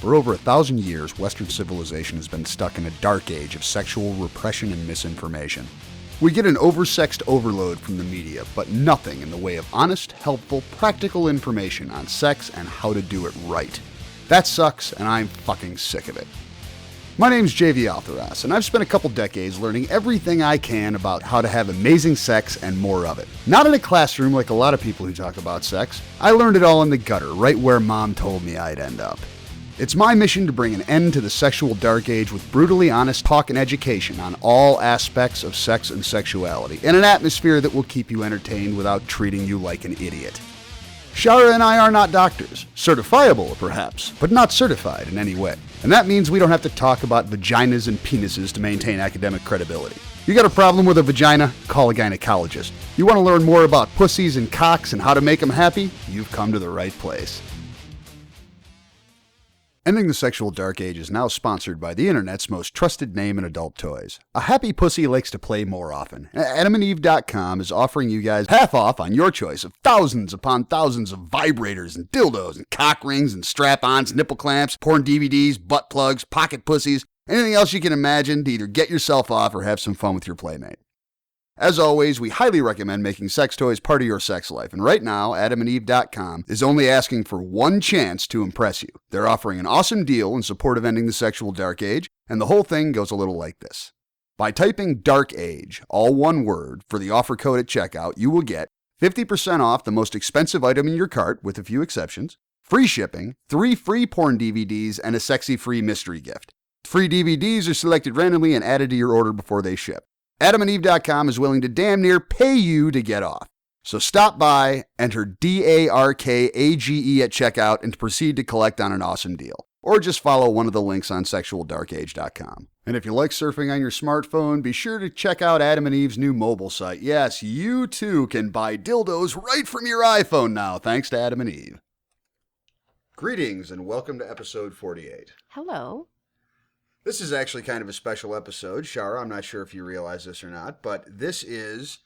For over 1,000 years, Western civilization has been stuck in a dark age of sexual repression and misinformation. We get an oversexed overload from the media, but nothing in the way of honest, helpful, practical information on sex and how to do it right. That sucks, and I'm fucking sick of it. My name's JV Altheras, and I've spent a couple decades learning everything I can about how to have amazing sex and more of it. Not in a classroom like a lot of people who talk about sex. I learned it all in the gutter, right where Mom told me I'd end up. It's my mission to bring an end to the sexual dark age with brutally honest talk and education on all aspects of sex and sexuality, in an atmosphere that will keep you entertained without treating you like an idiot. Shara and I are not doctors. Certifiable, perhaps, but not certified in any way. And that means we don't have to talk about vaginas and penises to maintain academic credibility. You got a problem with a vagina? Call a gynecologist. You want to learn more about pussies and cocks and how to make them happy? You've come to the right place. Ending the Sexual Dark Age is now sponsored by the internet's most trusted name in adult toys. A happy pussy likes to play more often. AdamandEve.com is offering you guys half off on your choice of thousands upon thousands of vibrators and dildos and cock rings and strap-ons, nipple clamps, porn DVDs, butt plugs, pocket pussies, anything else you can imagine to either get yourself off or have some fun with your playmate. As always, we highly recommend making sex toys part of your sex life, and right now, AdamandEve.com is only asking for one chance to impress you. They're offering an awesome deal in support of ending the sexual dark age, and the whole thing goes a little like this. By typing Dark Age, all one word, for the offer code at checkout, you will get 50% off the most expensive item in your cart, with a few exceptions, free shipping, 3 free porn DVDs, and a sexy free mystery gift. Free DVDs are selected randomly and added to your order before they ship. AdamandEve.com is willing to damn near pay you to get off. So stop by, enter DARKAGE at checkout, and proceed to collect on an awesome deal. Or just follow one of the links on sexualdarkage.com. And if you like surfing on your smartphone, be sure to check out Adam and Eve's new mobile site. Yes, you too can buy dildos right from your iPhone now, thanks to Adam and Eve. Greetings and welcome to episode 48. Hello. This is actually kind of a special episode, Shara. I'm not sure if you realize this or not, but this is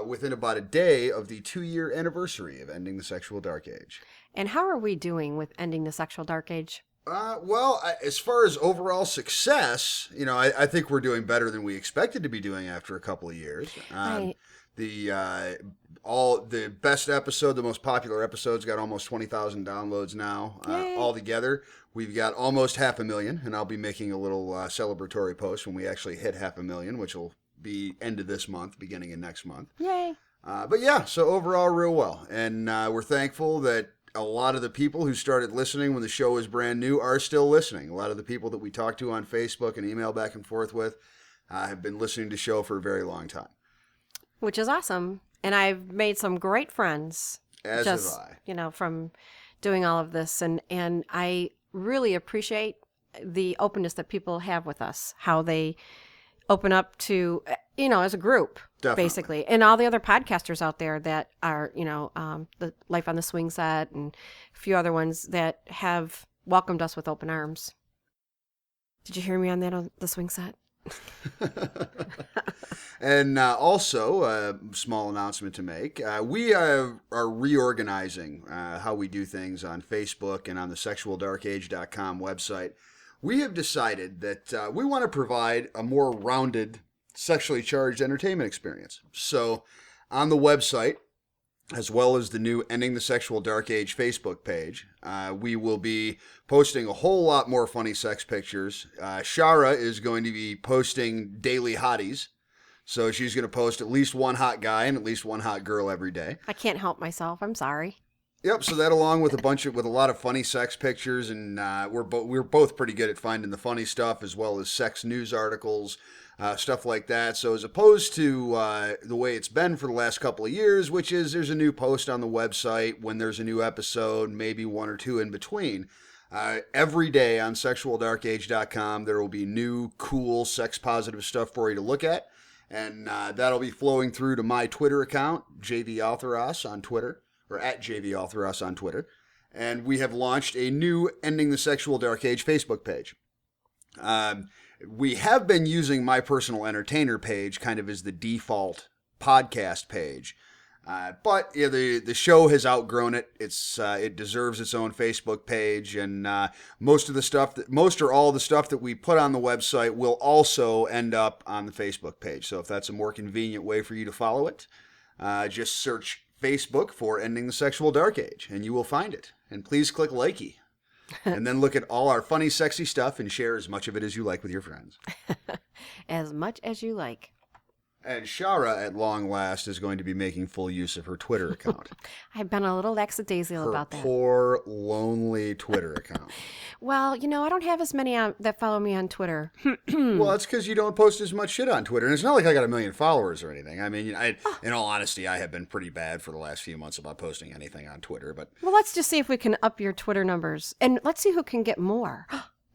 within about a day of the 2-year anniversary of ending the sexual dark age. And how are we doing with ending the sexual dark age? As far as overall success, I think we're doing better than we expected to be doing after a couple of years. Right. The best episode, the most popular episode's got almost 20,000 downloads now. All together, we've got almost 500,000, and I'll be making a little celebratory post when we actually hit 500,000, which will be end of this month, beginning of next month. Yay! So overall, real well, and we're thankful that a lot of the people who started listening when the show was brand new are still listening. A lot of the people that we talk to on Facebook and email back and forth with have been listening to the show for a very long time. Which is awesome. And I've made some great friends. As have I. From doing all of this. And I really appreciate the openness that people have with us. How they open up to, as a group, Definitely. Basically. And all the other podcasters out there that are, the Life on the Swing Set and a few other ones that have welcomed us with open arms. Did you hear me on that on the swing set? And also, a small announcement to make. We are reorganizing how we do things on Facebook and on the sexualdarkage.com website. We have decided that we want to provide a more rounded, sexually charged entertainment experience. So on the website, as well as the new Ending the Sexual Dark Age Facebook page, we will be posting a whole lot more funny sex pictures. Shara is going to be posting daily hotties. So she's going to post at least one hot guy and at least one hot girl every day. I can't help myself. I'm sorry. Yep. So that, along with a lot of funny sex pictures, and we're both pretty good at finding the funny stuff, as well as sex news articles, stuff like that. So as opposed to the way it's been for the last couple of years, which is there's a new post on the website when there's a new episode, maybe one or two in between. Every day on sexualdarkage.com, there will be new, cool, sex-positive stuff for you to look at. And that'll be flowing through to my Twitter account, JV Altheras on Twitter, or at JV Altheras on Twitter. And we have launched a new Ending the Sexual Dark Age Facebook page. We have been using my personal entertainer page kind of as the default podcast page. But yeah, the show has outgrown it. It deserves its own Facebook page, and most or all the stuff that we put on the website will also end up on the Facebook page. So if that's a more convenient way for you to follow it, just search Facebook for Ending the Sexual Dark Age, and you will find it. And please click likey, and then look at all our funny, sexy stuff and share as much of it as you like with your friends. As much as you like. And Shara, at long last, is going to be making full use of her Twitter account. I've been a little lackadaisical about that. Poor, lonely Twitter account. Well, I don't have as many that follow me on Twitter. Well, that's because you don't post as much shit on Twitter. And it's not like I got 1 million followers or anything. I mean, in all honesty, I have been pretty bad for the last few months about posting anything on Twitter. But well, let's just see if we can up your Twitter numbers. And let's see who can get more.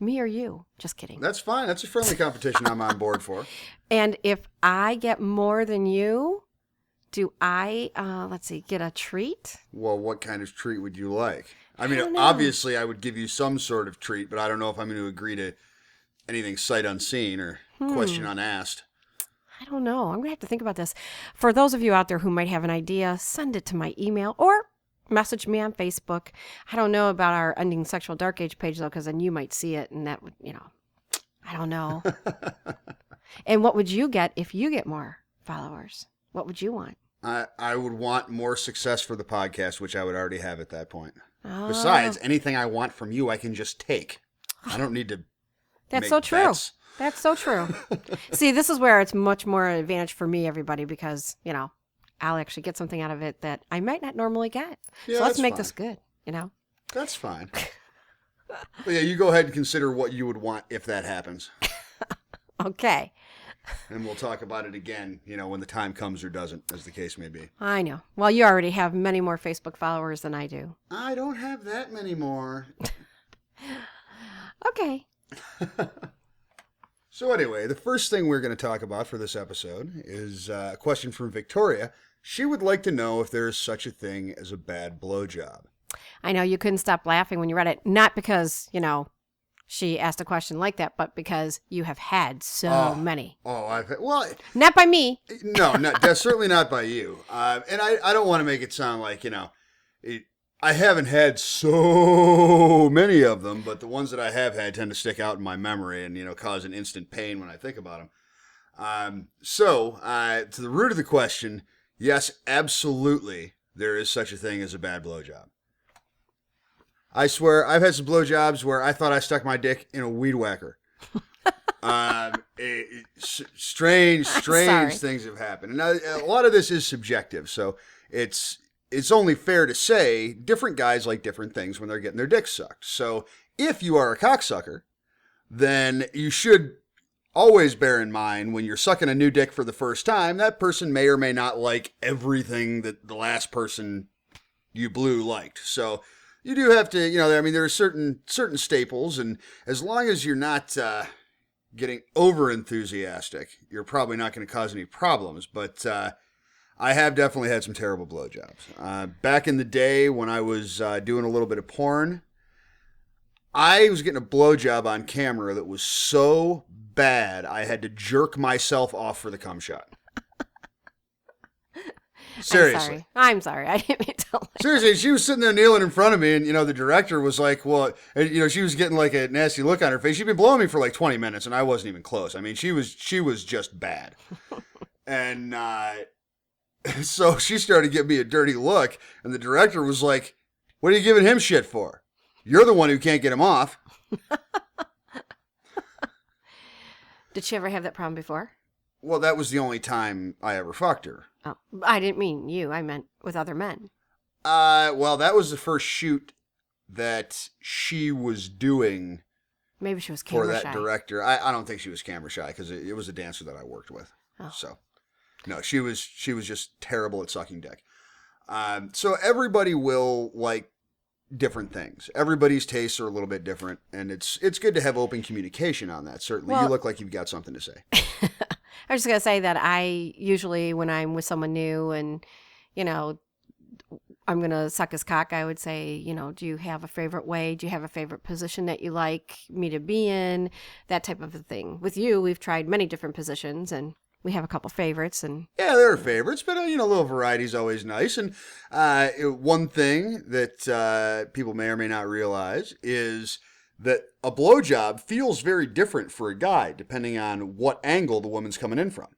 Me or you? Just kidding. That's fine. That's a friendly competition I'm on board for. And if I get more than you, do I, get a treat? Well, what kind of treat would you like? I mean, obviously I would give you some sort of treat, but I don't know if I'm going to agree to anything sight unseen or question unasked. I don't know. I'm going to have to think about this. For those of you out there who might have an idea, send it to my email or message me on Facebook. I don't know about our Ending Sexual Dark Age page, though, because then you might see it, and that would, I don't know. And what would you get if you get more followers? What would you want? I would want more success for the podcast, which I would already have at that point. Besides, anything I want from you, I can just take. I don't need to That's make so true. bets. That's so true. See, this is where it's much more an advantage for me, everybody, because, I'll actually get something out of it that I might not normally get. Yeah, so let's make fine. this good, That's fine. But yeah, you go ahead and consider what you would want if that happens. Okay. And we'll talk about it again, when the time comes or doesn't, as the case may be. I know. Well, you already have many more Facebook followers than I do. I don't have that many more. Okay. So anyway, the first thing we're going to talk about for this episode is a question from Victoria. She would like to know if there is such a thing as a bad blowjob. I know you couldn't stop laughing when you read it. Not because, she asked a question like that, but because you have had so many. Well, not by me. No, that's certainly not by you. And I don't want to make it sound like, I haven't had so many of them, but the ones that I have had tend to stick out in my memory and, cause an instant pain when I think about them. So, to the root of the question, yes, absolutely, there is such a thing as a bad blowjob. I swear, I've had some blowjobs where I thought I stuck my dick in a weed whacker. Strange things have happened. And a lot of this is subjective, so it's only fair to say different guys like different things when they're getting their dicks sucked. So if you are a cocksucker, then you should always bear in mind when you're sucking a new dick for the first time, that person may or may not like everything that the last person you blew liked. So you do have to, there are certain staples, and as long as you're not getting over enthusiastic, you're probably not going to cause any problems. But I have definitely had some terrible blowjobs. Back in the day when I was doing a little bit of porn, I was getting a blowjob on camera that was so bad I had to jerk myself off for the cum shot. Seriously. I'm sorry. I didn't mean to laugh. Seriously, she was sitting there kneeling in front of me, and, the director was like, well, she was getting like a nasty look on her face. She'd been blowing me for like 20 minutes, and I wasn't even close. I mean, she was just bad. And so she started giving me a dirty look, and the director was like, what are you giving him shit for? You're the one who can't get him off. Did she ever have that problem before? Well, that was the only time I ever fucked her. Oh, I didn't mean you. I meant with other men. Well, that was the first shoot that she was doing. Maybe she was camera shy. For that shy. director. I don't think she was camera shy because it was a dancer that I worked with. Oh. So, no, she was just terrible at sucking dick. So everybody will like different things. Everybody's tastes are a little bit different, and it's good to have open communication on that. Certainly, you look like you've got something to say. I was just going to say that I usually, when I'm with someone new and, I'm going to suck his cock, I would say, do you have a favorite way? Do you have a favorite position that you like me to be in? That type of a thing. With you, we've tried many different positions, and we have a couple favorites, and yeah, there are favorites, but a little variety is always nice. And one thing that people may or may not realize is that a blowjob feels very different for a guy depending on what angle the woman's coming in from.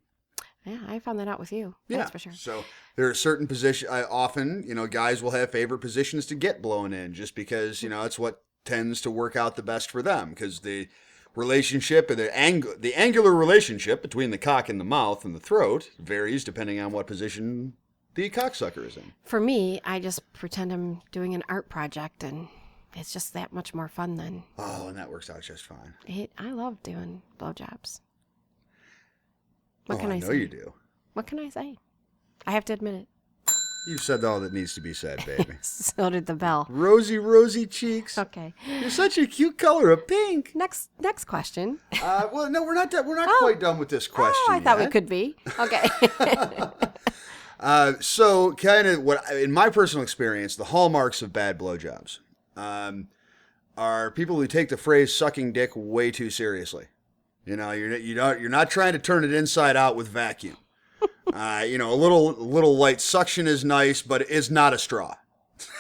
yeah, I found that out with you. Yeah, That's for sure. So there are certain positions. Often, guys will have favorite positions to get blown in, just because it's what tends to work out the best for them, because the relationship and the angular relationship between the cock and the mouth and the throat varies depending on what position the cocksucker is in. For me, I just pretend I'm doing an art project, and it's just that much more fun then. Oh, and that works out just fine. I love doing blowjobs. What can I I know say? you do. What can I say? I have to admit it. You've said all that needs to be said, baby. So did the bell. Rosy cheeks. Okay. You're such a cute color of pink. Next question. Well, no, we're not quite done with this question. Oh, I thought we yet. could be. Okay. So, kind of in my personal experience, the hallmarks of bad blowjobs are people who take the phrase "sucking dick" way too seriously. You're not trying to turn it inside out with vacuum. A little light suction is nice, but it is not a straw,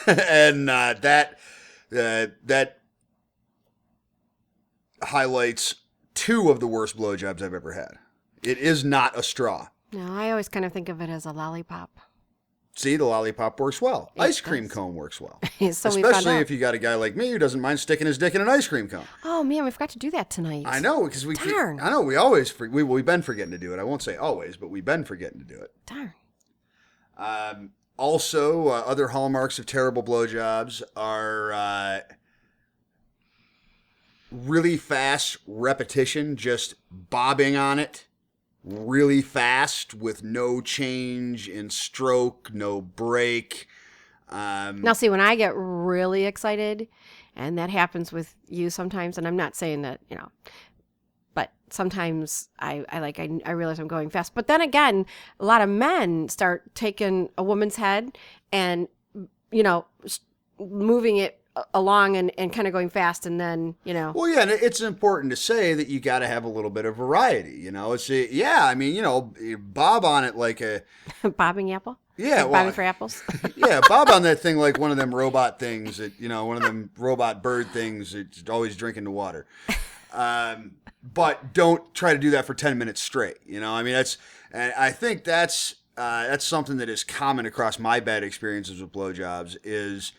and that highlights two of the worst blowjobs I've ever had. It is not a straw. No, I always kind of think of it as a lollipop. See, the lollipop works well. It Ice cream does. cone works well. So we found Especially out. if you got a guy like me who doesn't mind sticking his dick in an ice cream cone. Oh man, we forgot to do that tonight. I know, because Darn. I know, we always, we've been forgetting to do it. I won't say always, but we've been forgetting to do it. Darn. Also, other hallmarks of terrible blowjobs are really fast repetition, just bobbing on it really fast with no change in stroke, no break. Now, see, when I get really excited, and that happens with you sometimes, and I'm not saying that, but sometimes I realize I'm going fast. But then again, a lot of men start taking a woman's head and, moving it along and kind of going fast, and then, Well, yeah, and it's important to say that you got to have a little bit of variety, bob on it like a... bobbing apple? Yeah, like bobbing for apples? Yeah, bob on that thing like one of them robot things that, one of them robot bird things that's always drinking the water. But don't try to do that for 10 minutes straight, and I think that's something that is common across my bad experiences with blowjobs is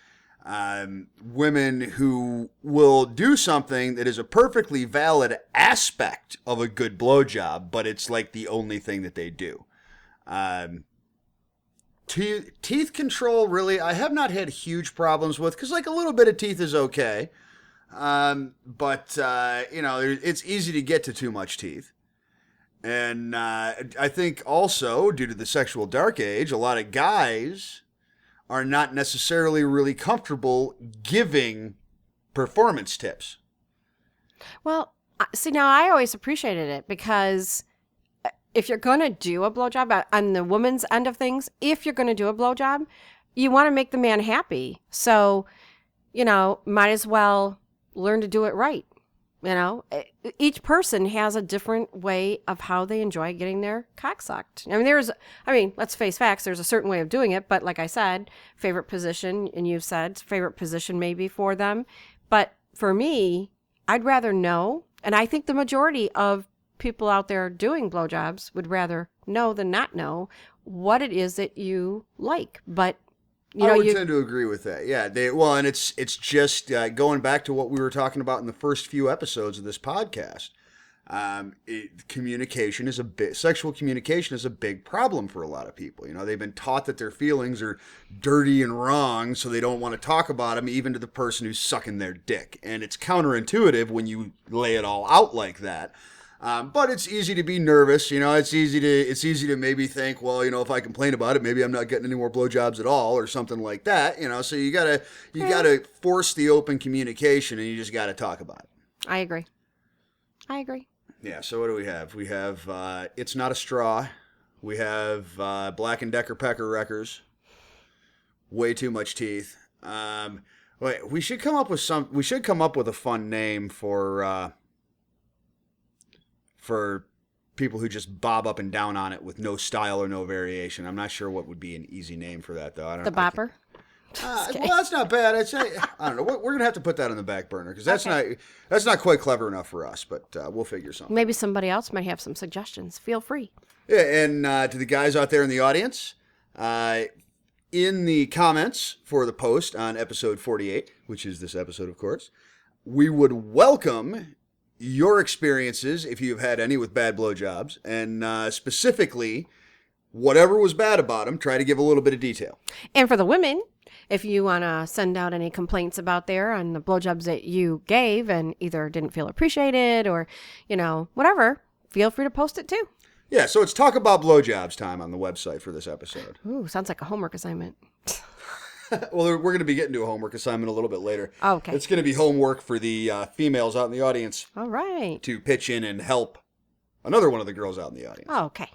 women who will do something that is a perfectly valid aspect of a good blowjob, but it's like the only thing that they do. Teeth control, really, I have not had huge problems with, because like a little bit of teeth is okay. But it's easy to get to too much teeth. And I think also, due to the sexual dark age, a lot of guys are not necessarily really comfortable giving performance tips. Well, see, now I always appreciated it, because if you're going to do a blowjob on the woman's end of things, if you're going to do a blowjob, you want to make the man happy. So, might as well learn to do it right. Each person has a different way of how they enjoy getting their cock sucked. Let's face facts. There's a certain way of doing it, but like I said, favorite position, and you've said favorite position maybe for them. But for me, I'd rather know, and I think the majority of people out there doing blowjobs would rather know than not know what it is that you like. But I would tend to agree with that. Yeah. And it's just going back to what we were talking about in the first few episodes of this podcast. Sexual communication is a big problem for a lot of people. They've been taught that their feelings are dirty and wrong, so they don't want to talk about them, even to the person who's sucking their dick. And it's counterintuitive when you lay it all out like that. But it's easy to be nervous, it's easy to maybe think, well, if I complain about it, maybe I'm not getting any more blowjobs at all or something like that, so you gotta force the open communication, and you just gotta talk about it. I agree. Yeah. So what do we have? We have, It's Not a Straw. We have, Black and Decker Pecker Wreckers. Way too much teeth. Wait, we should come up with a fun name for people who just bob up and down on it with no style or no variation. I'm not sure what would be an easy name for that, though. The bopper? Well, that's not bad. I don't know. We're going to have to put that on the back burner because that's not quite clever enough for us, but we'll figure something. Maybe somebody else might have some suggestions. Feel free. Yeah, and to the guys out there in the audience, in the comments for the post on episode 48, which is this episode, of course, we would welcome your experiences, if you've had any with bad blowjobs, and specifically, whatever was bad about them, try to give a little bit of detail. And for the women, if you want to send out any complaints about there on the blowjobs that you gave and either didn't feel appreciated or, whatever, feel free to post it too. Yeah, so it's Talk About Blowjobs time on the website for this episode. Ooh, sounds like a homework assignment. Well, we're going to be getting to a homework assignment a little bit later. Oh, okay. It's going to be homework for the females out in the audience. All right. To pitch in and help another one of the girls out in the audience. Oh, okay.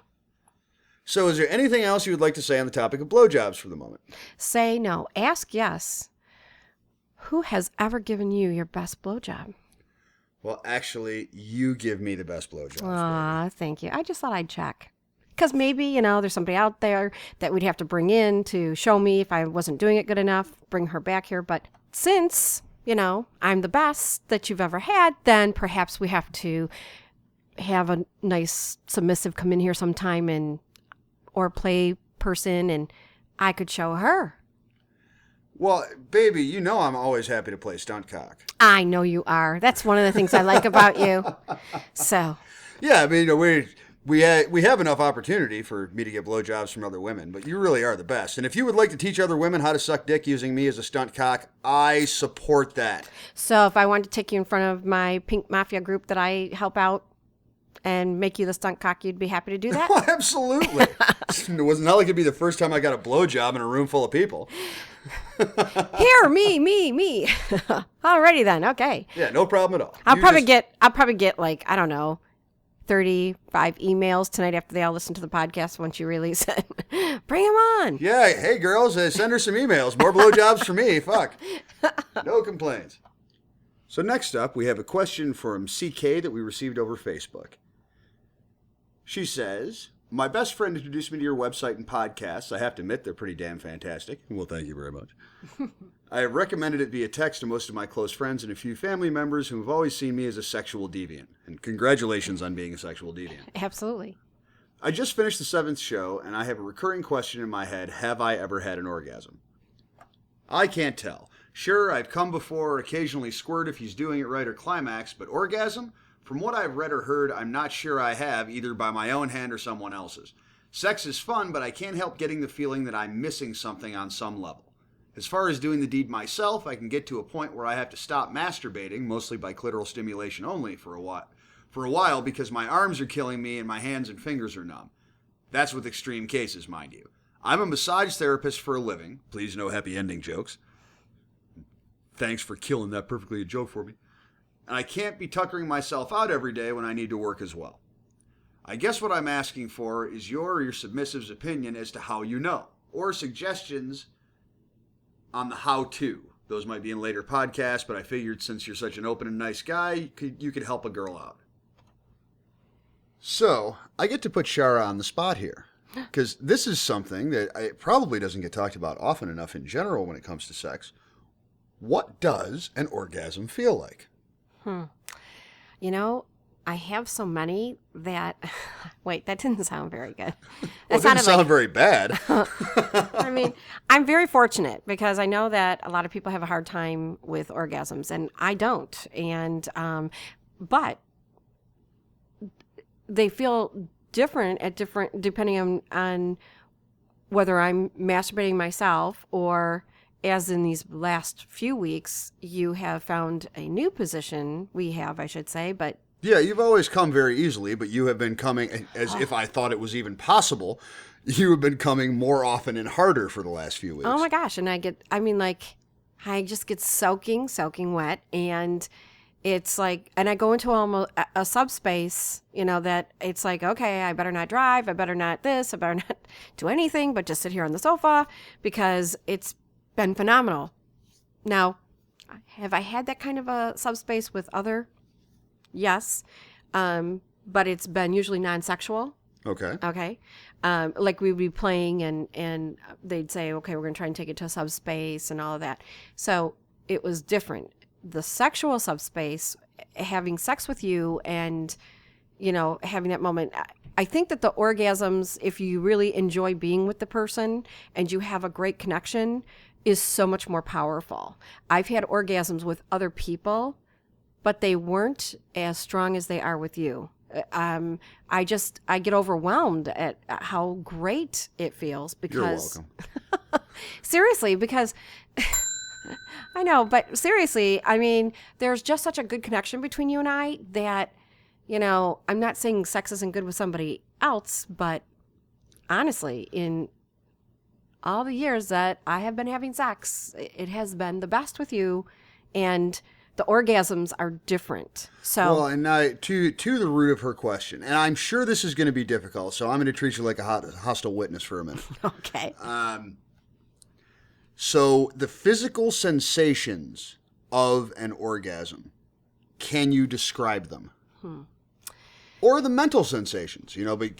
So is there anything else you would like to say on the topic of blowjobs for the moment? Say no. Ask yes. Who has ever given you your best blowjob? Well, actually, you give me the best blowjobs. Aw, thank you. I just thought I'd check. Because maybe, there's somebody out there that we'd have to bring in to show me if I wasn't doing it good enough, bring her back here. But since, I'm the best that you've ever had, then perhaps we have to have a nice submissive come in here sometime or play person, and I could show her. Well, baby, I'm always happy to play stunt cock. I know you are. That's one of the things I like about you. So. Yeah, I mean, we have enough opportunity for me to get blowjobs from other women, but you really are the best. And if you would like to teach other women how to suck dick using me as a stunt cock, I support that. So if I wanted to take you in front of my pink mafia group that I help out and make you the stunt cock, you'd be happy to do that? Oh, absolutely. It wasn't like it'd be the first time I got a blowjob in a room full of people. Here, me. Alrighty then, okay. Yeah, no problem at all. I'll probably get like, I don't know, 35 emails tonight after they all listen to the podcast once you release it. Bring them on. Yeah, hey girls, send her some emails. More blowjobs for me. Fuck. No complaints. So next up, we have a question from CK that we received over Facebook. She says, my best friend introduced me to your website and podcasts. I have to admit, they're pretty damn fantastic. Well, thank you very much. I have recommended it via text to most of my close friends and a few family members who have always seen me as a sexual deviant. And congratulations on being a sexual deviant. Absolutely. I just finished the 7th show, and I have a recurring question in my head. Have I ever had an orgasm? I can't tell. Sure, I've come before or occasionally squirt if he's doing it right or climax, but orgasm? From what I've read or heard, I'm not sure I have, either by my own hand or someone else's. Sex is fun, but I can't help getting the feeling that I'm missing something on some level. As far as doing the deed myself, I can get to a point where I have to stop masturbating, mostly by clitoral stimulation only, for a while because my arms are killing me and my hands and fingers are numb. That's with extreme cases, mind you. I'm a massage therapist for a living. Please no happy ending jokes. Thanks for killing that perfectly a joke for me. And I can't be tuckering myself out every day when I need to work as well. I guess what I'm asking for is your submissive's opinion as to how you know, or suggestions on the how-to. Those might be in later podcasts, but I figured since you're such an open and nice guy, you could help a girl out. So, I get to put Shara on the spot here, because this is something that it probably doesn't get talked about often enough in general when it comes to sex. What does an orgasm feel like? I have so many that... Wait, that didn't sound very good. Well, it didn't sound very bad. I mean, I'm very fortunate because I know that a lot of people have a hard time with orgasms, and I don't. And but they feel different depending on whether I'm masturbating myself or, as in these last few weeks, you have found a new position. I should say, but. Yeah, you've always come very easily, but you have been coming, as if I thought it was even possible, you have been coming more often and harder for the last few weeks. Oh my gosh, and I just get soaking wet, and it's like, and I go into almost a subspace, that it's like, okay, I better not drive, I better not this, I better not do anything, but just sit here on the sofa, because it's been phenomenal. Now, have I had that kind of a subspace with other? Yes. but it's been usually non-sexual. Okay. Okay. Like we'd be playing and they'd say, okay, we're going to try and take it to a subspace and all of that. So it was different. The sexual subspace, having sex with you and, having that moment. I think that the orgasms, if you really enjoy being with the person and you have a great connection, is so much more powerful. I've had orgasms with other people, but they weren't as strong as they are with you. I get overwhelmed at how great it feels because You're welcome. seriously, because I know, but seriously, I mean, there's just such a good connection between you and I that, I'm not saying sex isn't good with somebody else, but honestly, in all the years that I have been having sex, it has been the best with you, and the orgasms are different. So, well, and to the root of her question, and I'm sure this is going to be difficult, so I'm going to treat you like a hostile witness for a minute. okay. So the physical sensations of an orgasm, can you describe them? Or the mental sensations, but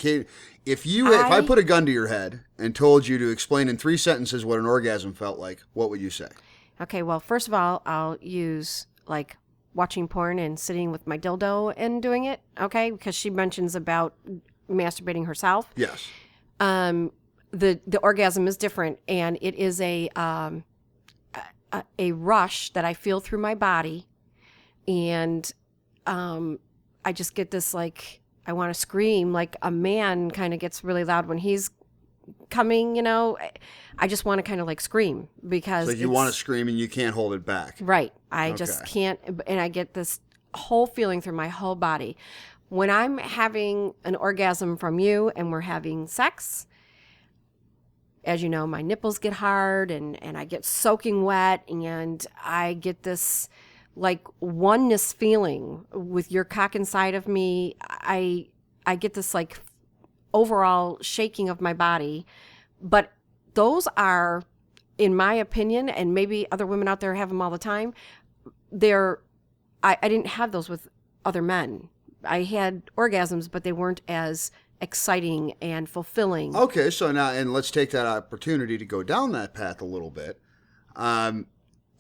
if I put a gun to your head and told you to explain in 3 sentences what an orgasm felt like, what would you say? Okay, well, first of all, I'll use like watching porn and sitting with my dildo and doing it, okay? Because she mentions about masturbating herself. Yes. The orgasm is different, and it is a rush that I feel through my body, and I just get this like I want to scream, like a man kind of gets really loud when he's coming. I just want to kind of like scream because you want to scream and you can't hold it back. Right. I just can't, and I get this whole feeling through my whole body. When I'm having an orgasm from you and we're having sex, as you know, my nipples get hard and I get soaking wet and I get this like oneness feeling with your cock inside of me. I get this like overall shaking of my body. But those are, in my opinion, and maybe other women out there have them all the time, I didn't have those with other men. I had orgasms, but they weren't as exciting and fulfilling. Okay, so now, and let's take that opportunity to go down that path a little bit.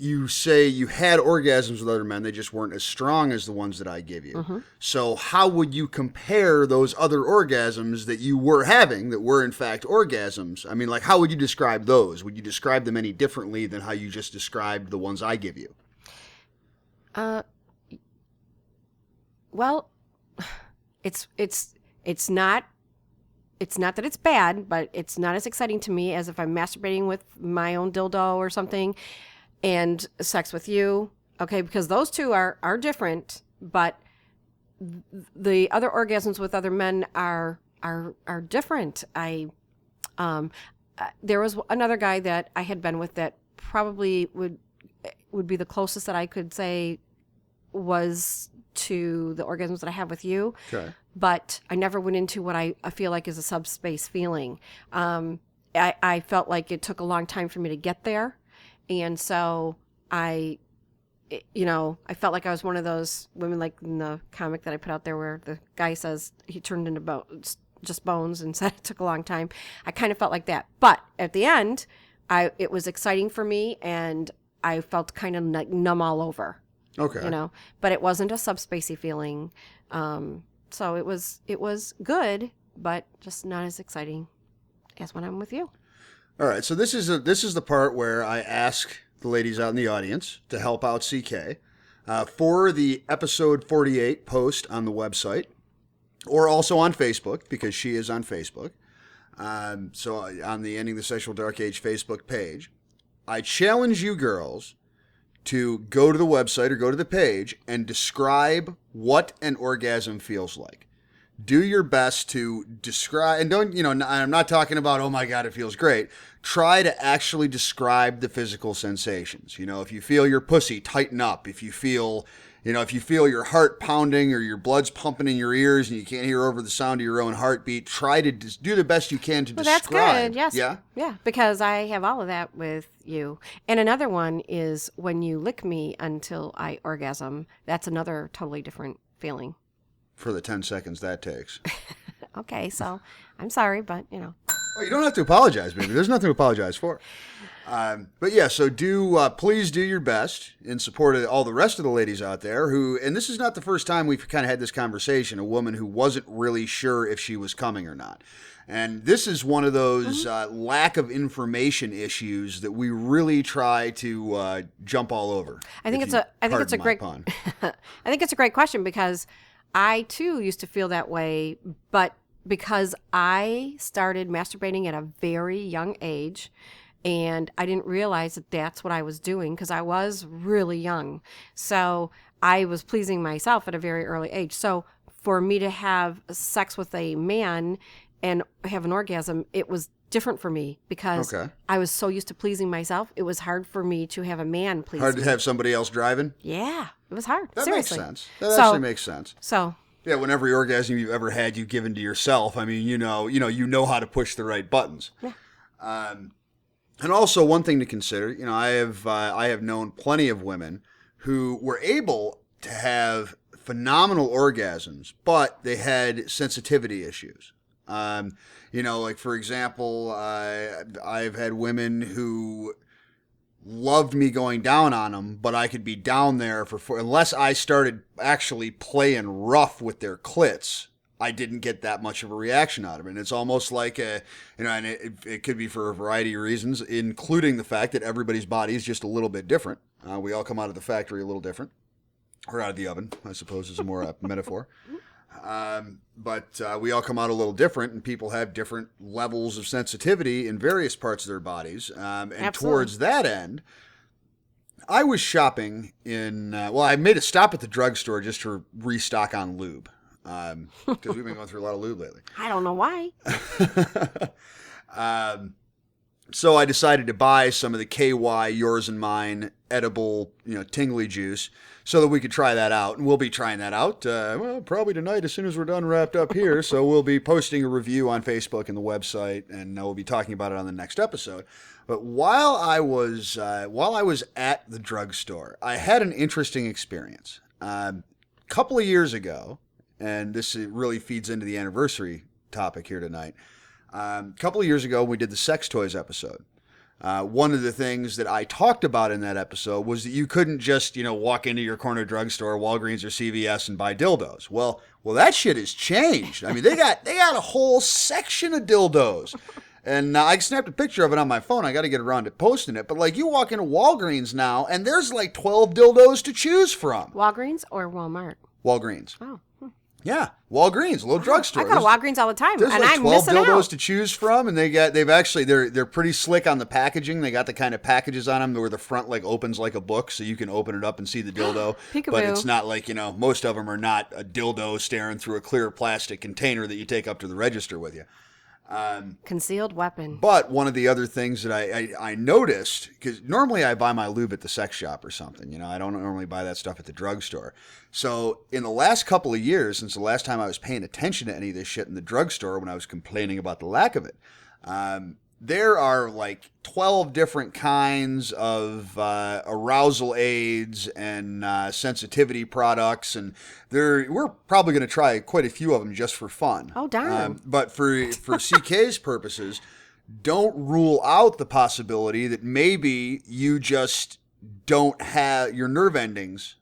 You say you had orgasms with other men, they just weren't as strong as the ones that I give you. Mm-hmm. So how would you compare those other orgasms that you were having that were in fact orgasms? I mean, like, how would you describe those? Would you describe them any differently than how you just described the ones I give you? Well, it's not that it's bad, but it's not as exciting to me as if I'm masturbating with my own dildo or something and sex with you. Okay, because those two are different, but the other orgasms with other men are different. There was another guy that I had been with that probably would be the closest that I could say was to the orgasms that I have with you. Okay. But I never went into what I feel like is a subspace feeling. I felt like it took a long time for me to get there. And so I felt like I was one of those women like in the comic that I put out there where the guy says he turned into just bones and said it took a long time. I kind of felt like that. But at the end, it was exciting for me and I felt kind of numb all over. Okay. But it wasn't a subspacey feeling. So it was good, but just not as exciting as when I'm with you. All right. So this is the part where I ask the ladies out in the audience to help out CK for the episode 48 post on the website, or also on Facebook because she is on Facebook. So on the Ending the Sexual Dark Age Facebook page, I challenge you girls to go to the website or go to the page and describe what an orgasm feels like. Do your best to describe, and don't, I'm not talking about, oh my God, it feels great. Try to actually describe the physical sensations. If you feel your pussy tighten up, if you feel your heart pounding or your blood's pumping in your ears and you can't hear over the sound of your own heartbeat, try to do the best you can to describe. That's good, yes. Yeah? Yeah, because I have all of that with you. And another one is when you lick me until I orgasm. That's another totally different feeling. for the 10 seconds that takes. Okay, so I'm sorry, but Oh, you don't have to apologize, baby. There's nothing to apologize for. But yeah, so please do your best in support of all the rest of the ladies out there who, and this is not the first time we've kind of had this conversation, a woman who wasn't really sure if she was coming or not. And this is one of those lack of information issues that we really try to jump all over. I think it's a great pun. I think it's a great question because I too used to feel that way, but because I started masturbating at a very young age, and I didn't realize that that's what I was doing because I was really young. So I was pleasing myself at a very early age. So for me to have sex with a man and have an orgasm, it was different for me because I was so used to pleasing myself. It was hard for me to have a man please Hard me. to have somebody else driving? Yeah, it was hard. That Seriously. makes sense. That actually makes sense. So yeah, when every orgasm you've ever had you've given to yourself, I mean, you know how to push the right buttons. Yeah. And also one thing to consider, I have known plenty of women who were able to have phenomenal orgasms, but they had sensitivity issues. Like for example, I've had women who loved me going down on them, but I could be down there unless I started actually playing rough with their clits. I didn't get that much of a reaction out of it. And it's almost like and it could be for a variety of reasons, including the fact that everybody's body is just a little bit different. We all come out of the factory a little different, or out of the oven, I suppose is a more apt metaphor. But we all come out a little different, and people have different levels of sensitivity in various parts of their bodies. And towards that end, I was shopping I made a stop at the drugstore just to restock on lube. Because we've been going through a lot of lube lately. I don't know why. So I decided to buy some of the KY Yours and Mine edible, tingly juice so that we could try that out. And we'll be trying that out, probably tonight as soon as we're done wrapped up here. So we'll be posting a review on Facebook and the website, and we'll be talking about it on the next episode. But while I was at the drugstore, I had an interesting experience. Couple of years ago, and this really feeds into the anniversary topic here tonight. A couple of years ago, we did the sex toys episode. One of the things that I talked about in that episode was that you couldn't just, walk into your corner drugstore, Walgreens or CVS, and buy dildos. Well, that shit has changed. I mean, they got a whole section of dildos. And I snapped a picture of it on my phone. I got to get around to posting it. But you walk into Walgreens now, and there's 12 dildos to choose from. Walgreens or Walmart? Walgreens. Oh. Yeah, Walgreens, a little drugstore. I go to Walgreens all the time, and I'm 12 missing dildos out. to choose from, and they're pretty slick on the packaging. They got the kind of packages on them where the front opens like a book, so you can open it up and see the dildo. Peekaboo. But it's not most of them are not a dildo staring through a clear plastic container that you take up to the register with you. Concealed weapon. But one of the other things that I noticed, because normally I buy my lube at the sex shop or something, I don't normally buy that stuff at the drugstore. So in the last couple of years, since the last time I was paying attention to any of this shit in the drugstore when I was complaining about the lack of it, there are 12 different kinds of arousal aids and sensitivity products, and we're probably going to try quite a few of them just for fun. Oh, darn. But for CK's purposes, don't rule out the possibility that maybe you just don't have your nerve endings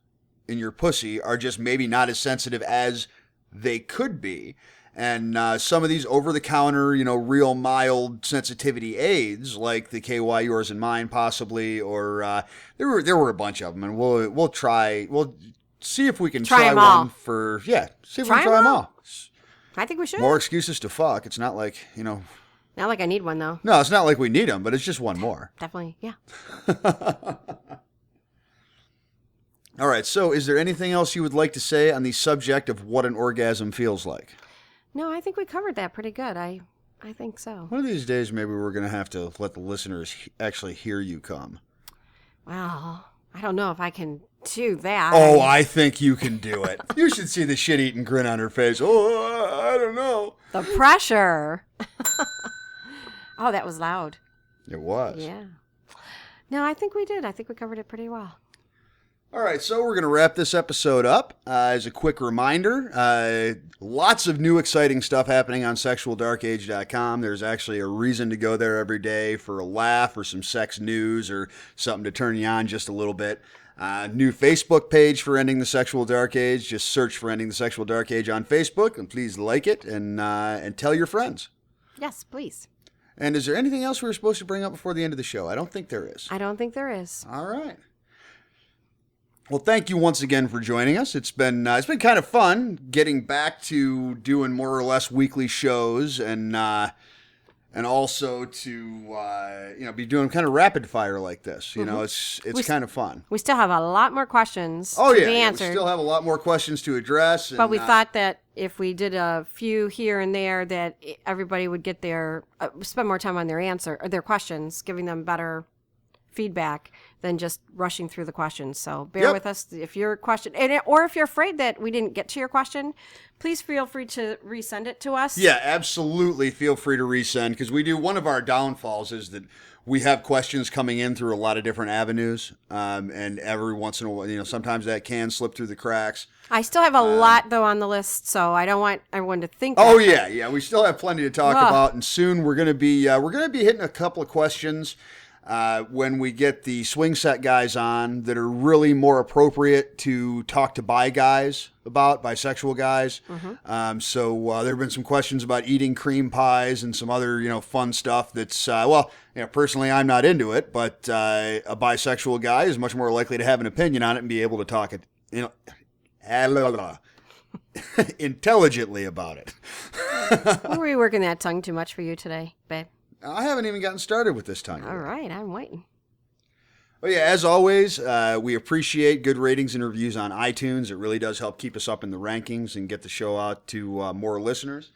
in your pussy are just maybe not as sensitive as they could be. And some of these over-the-counter, real mild sensitivity aids, like the KY Yours and Mine, possibly, or there were a bunch of them, and we'll see if we can try one all. see if we can try them all. I think we should. More excuses to fuck. It's not like Not like I need one though. No, it's not like we need them, but it's just one more. Definitely, yeah. All right. So, is there anything else you would like to say on the subject of what an orgasm feels like? No, I think we covered that pretty good. I think so. One of these days, maybe we're going to have to let the listeners actually hear you come. Well, I don't know if I can do that. Oh, I think you can do it. You should see the shit-eating grin on her face. Oh, I don't know. The pressure. Oh, that was loud. It was. Yeah. No, I think we did. I think we covered it pretty well. All right, so we're going to wrap this episode up. As a quick reminder, lots of new exciting stuff happening on sexualdarkage.com. There's actually a reason to go there every day for a laugh or some sex news or something to turn you on just a little bit. New Facebook page for Ending the Sexual Dark Age. Just search for Ending the Sexual Dark Age on Facebook, and please like it and tell your friends. Yes, please. And is there anything else we were supposed to bring up before the end of the show? I don't think there is. I don't think there is. All right. Well, thank you once again for joining us. It's been kind of fun getting back to doing more or less weekly shows, and also to be doing kind of rapid fire like this. You know, it's kind of fun. We still have a lot more questions. Oh to yeah, be we answered, still have a lot more questions to address. but we thought that if we did a few here and there, that everybody would get spend more time on their questions, giving them better feedback than just rushing through the questions. So bear with us if your question, or if you're afraid that we didn't get to your question, please feel free to resend it to us. Yeah, absolutely. Feel free to resend, because we do. One of our downfalls is that we have questions coming in through a lot of different avenues, and every once in a while, sometimes that can slip through the cracks. I still have a lot though on the list, so I don't want everyone to think. Oh yeah, we still have plenty to talk about, and soon we're gonna be hitting a couple of questions. When we get the swing set guys on that are really more appropriate to talk to bi guys about, bisexual guys. So there have been some questions about eating cream pies and some other, fun stuff that's, personally I'm not into it, but a bisexual guy is much more likely to have an opinion on it and be able to talk intelligently about it. Were we working that tongue too much for you today, babe? I haven't even gotten started with this tongue. All right, I'm waiting. Oh yeah, as always, we appreciate good ratings and reviews on iTunes. It really does help keep us up in the rankings and get the show out to more listeners.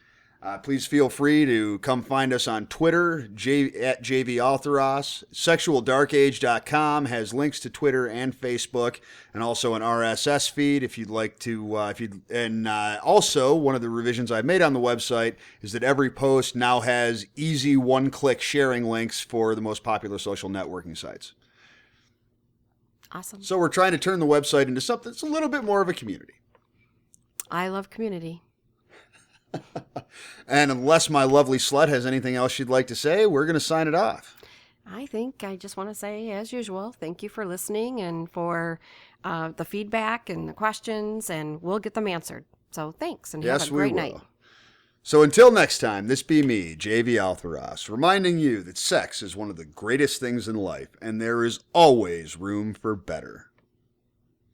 Please feel free to come find us on Twitter, at JVAltheros. Sexualdarkage.com has links to Twitter and Facebook, and also an RSS feed if you'd like to. Also, one of the revisions I've made on the website is that every post now has easy one-click sharing links for the most popular social networking sites. Awesome. So we're trying to turn the website into something that's a little bit more of a community. I love community. And unless my lovely slut has anything else she'd like to say, we're going to sign it off. I think I just want to say, as usual, thank you for listening and for the feedback and the questions, and we'll get them answered. So thanks, and have a great night. So until next time, this be me, JVAltheros, reminding you that sex is one of the greatest things in life, and there is always room for better.